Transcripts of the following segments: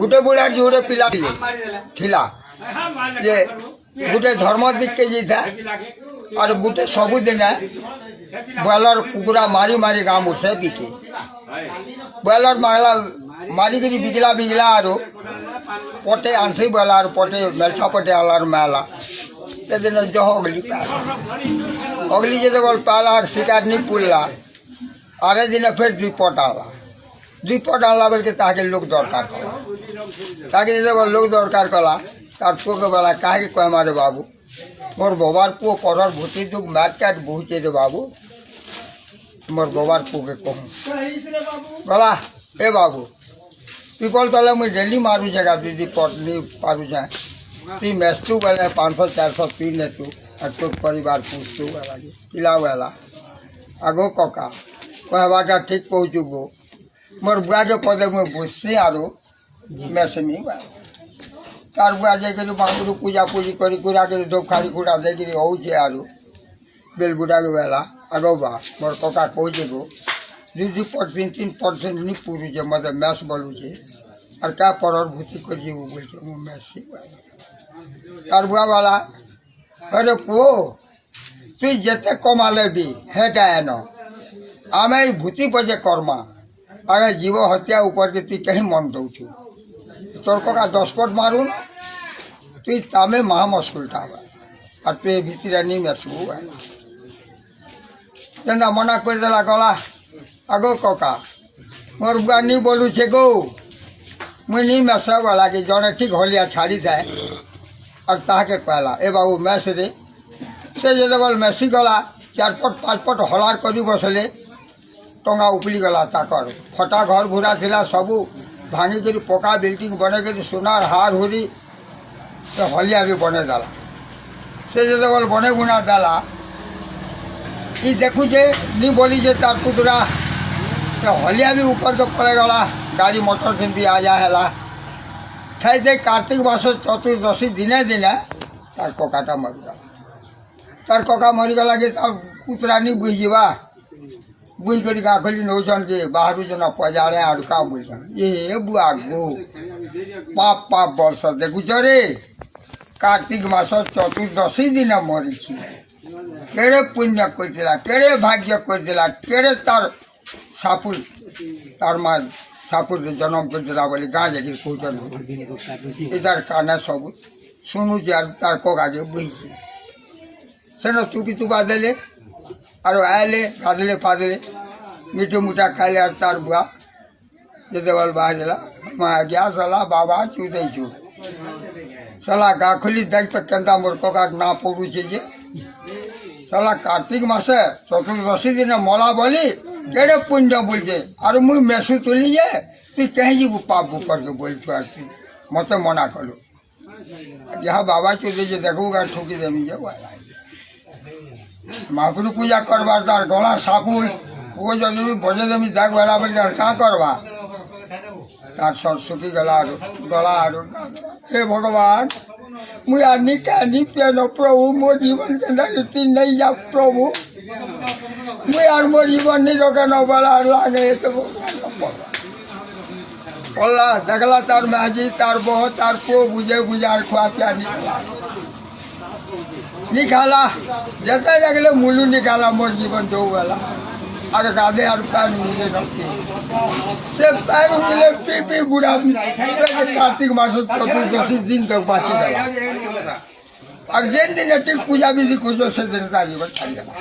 गुटे बुढ़ा जोड़े पिला थिला जे गुटे धर्म दिख के जी था और गुटे सबुदिन ब्रॉयलर कुकुड़ा मारी मारी गाँव उठे बिके ब्रॉयलर मारिक बिकला बिकला और पटे आंसी ब्रॉयलर पटे मेलछा पटे आलार मेला दिन जह अगली जो बोल पाला और शिकार नहीं पुलला आरे दिन फिर दुई पट आला बोल के ताके लोग दरकार कला ताकि जो लोग दरकार कला तार पुओ के बोला कहे कह मारे बाबू मोर बबार पुओ परर भूति दुख मैट काट बहुचे रे बाबू मोर बबार पुओ के कहूँ बोला ए बाबू पीपल तले मुझे डेली मारू जगह दीदी पट नहीं पारू जाए तुम मेस्तू बोले 500-400 पी ले तू तो परिवार पूछतू वाला पिला वाला आगो कका कहवाटा ठीक पहुँचू गो मोर बुआ के पदे में बुझसी आरो मेसनी तार बुआ जाकर बाबू पूजा पूजी करी कुड़ा कर धोखाड़ी कुड़ा देकर होचे आरो बेलबुड़ा के बेला आगो बा मोर कका पहुँचे गो 2-3% नहीं पूछे मतलब मैस बोलूचे और क्या परर भूति करिए वो बोलते मैसी तार बुआ वाला अरे पुओ तुई जिते कमाले भी हेटा एन आम भूति बजे कर्मा अरे जीव हत्या ऊपर के तुई कहीं मन दौचु तोर का 10 पट मारू ना तुई तामे महा मुस्कुलटा और तुई भीतर नहीं मेसबू जेना मना कर देला गला आगो कका मोर बुआ नहीं बोलू छे गो मुई नहीं मेसा वाला कि जड़े ठीक हलिया छाड़ी जाए और ताके कहला ए बाबू मैस रे से जो बोल मेसी गला 4 पट 5 पट हलार करी बसले टंगा उपली गला ताकर फटा घर घुरा थिला सबू भांगिक पका बिल्डिंग बने सोनार हार हुरी तो हलिया भी बने देला से जो बोल बने बुना देला ये देखू जे नहीं बोली जे तार कुतरा तो हलिया भी ऊपर तो पड़े गला गाड़ी मोटर से भी आ जाएला थे कार्तिक मास चतुर्दशी दिने दिने तार ककाटा मरीगला तार कका मरीगला कि तार कुतरा नहीं बुझा बुझ कर गाखली नौन के बाहर जना पजाड़े और का बुझन ये बुआ गो पाप पाप वर्ष देखुच रे कार्तिक मास चतुर्दशी दिन मरी केड़े पुण्य करला केड़े भाग्य करला केड़े तार सापुर तार माँ सापुर जन्म करला बोली गाँ जाकर कौन इधर काना सब शुणु तार कका के बुझे से चुपी चुपा देले और आए गाधले फादले मीठे मुठा खाइले और तार बुआ जो देवल बाहर मैं गया सला बाबा चुदे चू सला गा खुली देख तो केंता मोर कका ना पड़ू छे सला कार्तिक मासे चतुर्दशी दिन मला बोली केड़े पुण्य बोलते और मुई मेसू तुलिए तु कहीं जी पाप करके बोल मत मना कलु यहाँ बाबा चुदे जे देखूगा ठोकी देमी जे महापुर पूजा करवा तार गला सापुल वो जब भजे देमी देख बेला बोल क्या करवा तार सर सुखी गला हे भगवान मुझे आनी क्या नहीं पेनो प्रभु मोर जीवन के अंदर नहीं जा प्रभु मुझे और मोर जीवन नहीं रोके न बोला लागे तो बोला देखला तार माजी तार बह तार पो बुझे बुझार खुआ क्या निकाला जते जगले मुलू निकाला मोर जीवन दो वाला और गाधे और पैर मुझे रखते से पैर मिले पी पी बुढ़ा कार्तिक मास चतुर्दशी दिन तक बाँची गया और जिन दिन ठीक पूजा विधि खोजो से दिन का जीवन छाड़ी गला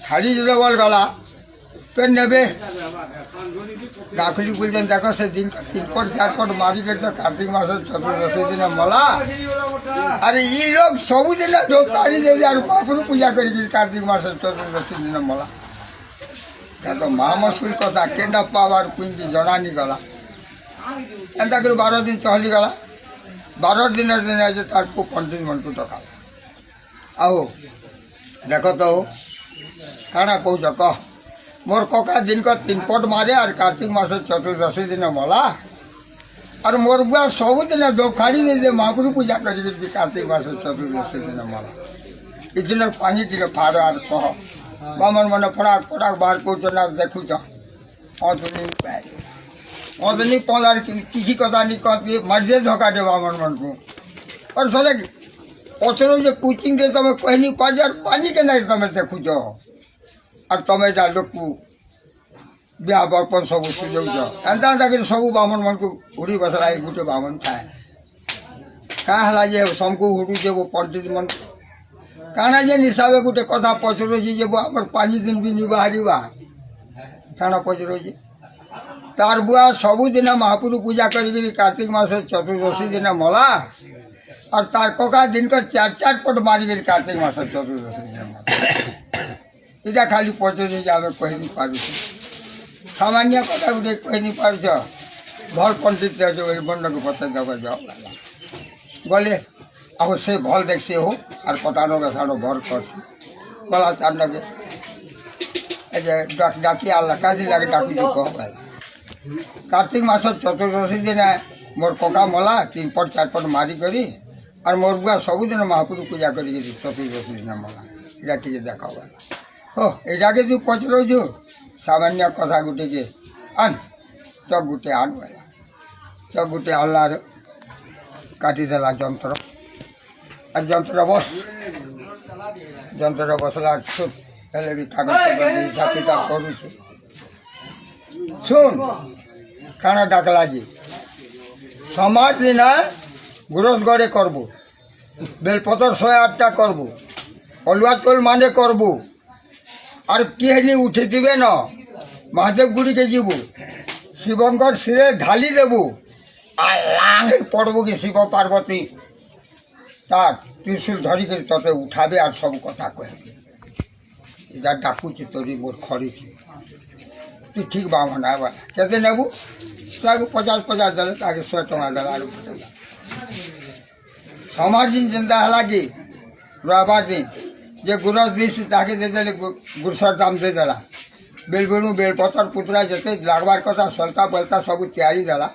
छाड़ी जो बोल गला फिर नेबे गाखली बोलते देखो से दिन 3 पट 4 पट मारी कर तो कार्तिक मास चतुर्दशी दिन मला अरे ये लोग सब दिन जो ताड़ी दे और बापरू पूजा करी कार्तिक मास चतुर्दशी दिन मला क्या तो महामुस्किल कथा केंडा पावर पुंजी जना नहीं गला एंता कर 12 दिन चली गला 12 दिन दिन तार को 25 मिनट टका आओ देखो तो काना कौच कह मोर कका दिन को 3 पट मारे और कार्तिक मास चतुर्दशी दिन मला और मोर बुआ सब दिन धोखाड़ी दे महापुर पूजा करी कार्तिक मास चतुर्दशी दिन मला इतने पानी टे फाड़ और कह बामन मन फड़ाक फड़ाक बाहर कौच ना देखु तो नहीं पाए ଅଦନି ପଦାର କିଛି କଥା ନି କହନ୍ତି ମଝିରେ ଧକା ଦେବା ଆମର ମାନଙ୍କୁ और साले पचरो जे कोचिंग दे तमे कहनी पाजार पानी के नहीं तमे देखुछ और तमे जा लोक ब्याह बर्पण सब सुझौछ एंता एंता कर सब बामन मन को उड़ी बसला गुटे बामन थाए का हला जे समको हुडू जे वो पंडित मन काना जे हिसाबे गुटे कथा पचरो जे वो हमर 5 दिन भी निबाहरीबा काना पचरो जे तार बुआ सबुदिन महापुरु पूजा करी कार्तिक मास चतुर्दशी दिन मला और तार कका दिन कर 4 पट मारी गई कार्तिक मास चतुर्दशी दिन इटा खाली पचरे जावे कह नहीं पार सामान्य कथा गुटे कह नहीं पार भल पंडित बंड को पता जगह जाओ गले अब से भल देख से हो और पटानो बेसानो भर कर गला चार लगे डाकी आल्ला काजी लगे डाकी जो कह कार्तिक मास चतुर्दशी दिन मोर कका मला 3 पट 4 पट मारी करी और मोर बुआ सबुदिन महापुरु पूजा करी चतुर्दशी दिन मला इटा टे देखा हो यहाँ के तू पचरो जो सामान्य कथा गुटे के आन चक गुटे आन वाला चक गुटे आल्ला काटिदेला जंत्र और जंत्र बसला छुट पहले भी कागज हिसाब किताब करू सुन काना डाकला जी समाज दिन गुरस गड़े करब बेलपतर 108टा करब अलुआ तोल माने करब और किहनी उठे दिबे न महादेव गुड़ी के जीव शिवंकर सिरे ढाली देबू आगे पड़ब कि शिव पार्वती तार त्रिशूल धरिक तते उठाबे और सब कथा कहबे इधर डाकुची तोरी मोर खड़ी थी तू ठीक बामन आवा केते नेबू सब 50 दल आगे 100 टका दल आलू फटेगा समाज दिन जिंदा हला कि रविवार दिन जे गुरस दिस ताके दे देले गुरसर दाम दे देला बेलबेणु बेलपतर पुतरा जते लागबार कथा सलता बलता सब तैयारी देला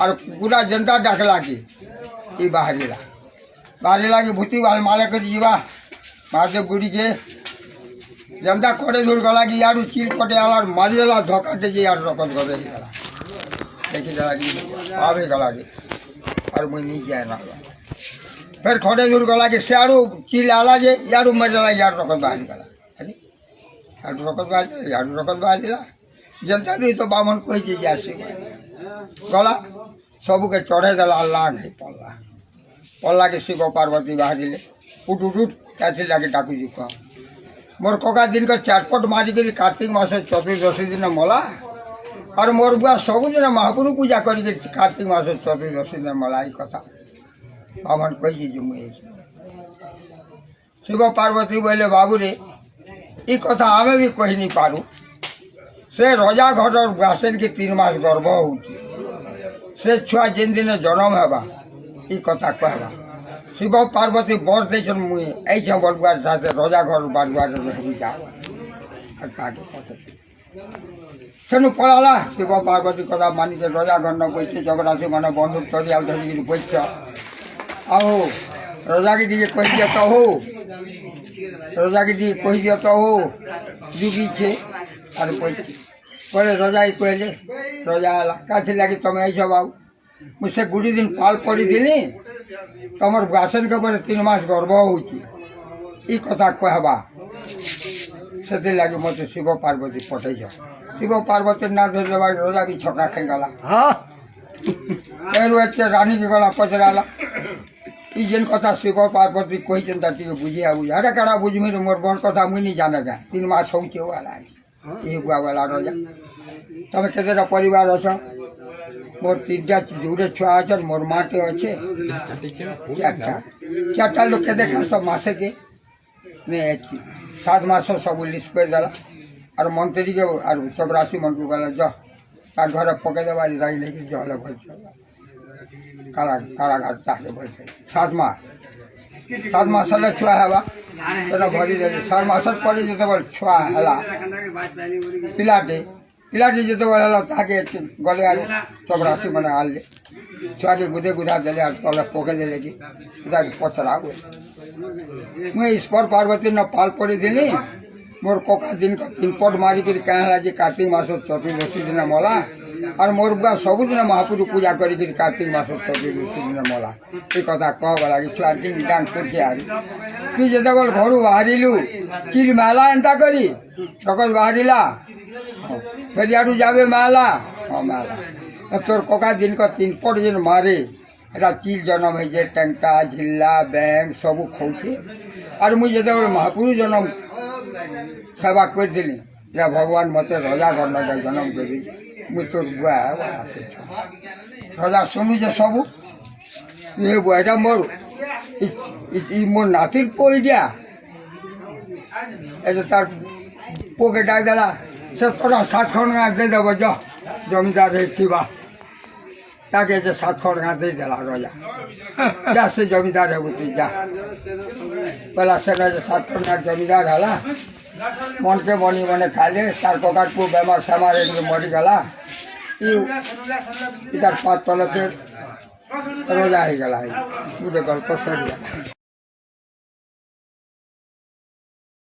और पूरा जनता डाकला कि ई बाहरीला कि भूती वाल माले कर जीवा महादेव गुड़ी के जनता खड़े दूर गला कि यार चिल पटे आला मारी देला धोखा दे यार रकत करे गला देखी देला कि आवे गला रे और मुई नहीं जाए ना फिर खड़े दूर गला कि सियाड़ू चिल आला जे यारू मर देला यार रकत बाहर गला अरे यारू रकत बाहर जनता भी तो बामन कह जे जासे गला सबू के चढ़े देला अल्लाह के पल्ला के शिव पार्वती बाहर उठ कैसे लगे डाकू जी कह मोर कका दिन को 4 पट मारी गई कार्तिक मास चतुर्दशी दिन मला और मोर बुआ सबुदिन महापुरु पूजा करी कार्तिक मास चतुर्दशी दिन मला कथा बामन कही मुझे शिव पार्वती बोले बाबू रे ये कथा आमे भी कही नहीं पारू से रजा घर और गासेन के 3 मास गर्भ हो से छुआ जिन दिन जन्म हेबा ये कथा कहबा शिव पार्वती बर दे मुई ऐसा बलुआर साथ रजा घर बालुआर जाओ सेनु पड़ाला शिव पार्वती कथा मानी के रजा घर न बैठे जगरासी मैंने बंदूक चढ़ियाल धरिक बैठ आओ रजा के दिए कह दिया तो हो रजा के दिए कह दिया तो हो जुगी छे और बैठ बोले रजा ही कहले रजा आला काथी लगे तुम ऐसा बाबू मुझसे गुड़ी दिन पाल पड़ी दिली तमर गासन के बड़े 3 मास गर्भ हो कथा कहबा से लगे मत शिव पार्वती पटे जाओ शिव पार्वती ना धर रजा भी छका खाई गला रानी के गला पचराला ई जेन कथा शिव पार्वती कही बुझे अरे कड़ा बुझमी मोर बड़ कथा मुई नहीं जाने जा 3 मास हो वाला ये बुआ वाला रजा तब केतेटा परिवार अछ मोर 3टा जोड़े छुआ अच्छे मोर माटे अच्छे 4टा लोग के देखा सब मासे के नहीं 7 मास सब लिस्ट कर देला और मंत्री के और चपरासी मन को गला जा तार घर पके देवा राई लेके जले भर कारागार ताके भर 7 मास छुआ है भरी दे 7 मास पड़े जो छुआ है पिलाटे जो ताके गले और चपरासी मैंने हाल ले छुआ के गुदे गुदा देले और तले पोके देले कि पचरा हुए मुझे ईश्वर पार्वती न पाल पड़ी दिली मोर कका दिन का 3 पट मारी कर कहे जी कार्तिक मास चतुर्दशी दिन मला আর মোর বুয়া ସବୁଦିନ ମହାପୁରୁ ପୂଜା କରିକିରି କାର୍ତ୍ତିକ ମାସ ଦିନ ମଲା ଏ କଥା କହ ଗଲା କି ଛୁଆ ଟିଙ୍ଗ ଟାଙ୍ଗ କରୁଛି ଆରି তুই যেତେବେଳେ ଘରୁ ବାହାରିଲୁ ଚିଲ ମାଲା ଏନ୍ତା କରି ଟକସ ବାହାରିଲା ফেরিয়াটু যাবে মেলা হ্যাঁ মেলা তোর ককা দিনক 3 পট যেন মারে এটা চিল জন্ম হয়েছে ট্যাংটা ঝিল্লা ব্যাং সবু খাউছে আর মুই যেতেবেলে মহাপুরু জন্ম সেবা করেছিলি এটা ভগবান মতো রজা গণকে জন্ম করি মুই তোর বুয়া রজা শুনুছে সবু এ বুয়াটা মোর মোর নাতির পইডিয়া এটা তার পোকে ডাক দেলা সে তোরা 7 খড় দিয়ে দেব জমিদার থিবা তাকে যে 7 খড় দিয়ে দেলা রজা যা সে জমিদার হবু তুই যা পেলা সেটা যে 7 খড় জমিদার হলা মনকে মনি মনে খাইলে তার ককার পু বেমার সেমার এগুলো মরিগলা তার 5 তলতে রোজা হয়ে গেল গল্প সরিয়া